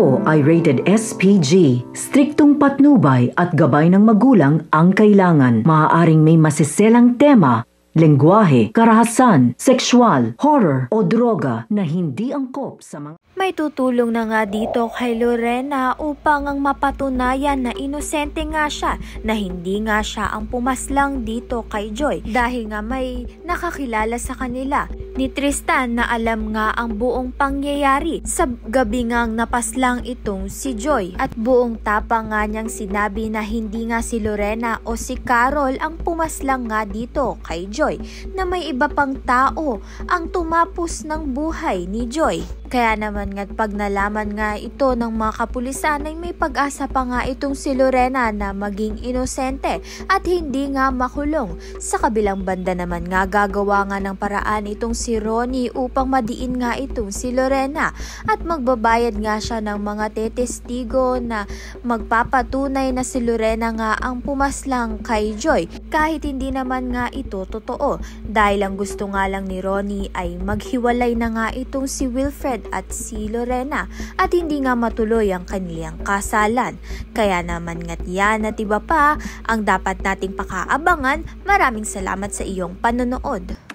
Ito ay rated SPG. Striktong patnubay at gabay ng magulang ang kailangan. Maaaring may masiselang tema, lengguwahe, karahasan, sexual, horror o droga na hindi angkop sa mga... May tutulong na nga dito kay Lorena upang ang mapatunayan na inosente nga siya, na hindi nga siya ang pumaslang dito kay Joy dahil nga may nakakilala sa kanila ni Tristan na alam nga ang buong pangyayari sa gabi ngang napaslang itong si Joy, at buong tapang nga niyang sinabi na hindi nga si Lorena o si Carol ang pumaslang nga dito kay Joy, na may iba pang tao ang tumapos ng buhay ni Joy. Kaya naman nga pag nalaman nga ito ng mga kapulisan ay may pag-asa pa nga itong si Lorena na maging inosente at hindi nga makulong. Sa kabilang banda naman nga gagawa nga ng paraan itong si Ronnie upang madiin nga itong si Lorena at magbabayad nga siya ng mga tetestigo na magpapatunay na si Lorena nga ang pumaslang kay Joy, kahit hindi naman nga ito totoo, dahil ang gusto nga lang ni Ronnie ay maghiwalay na nga itong si Wilfred at si Lorena at hindi nga matuloy ang kanilang kasalan. Kaya naman nga't yan at iba pa ang dapat nating pakaabangan. Maraming salamat sa iyong panonood.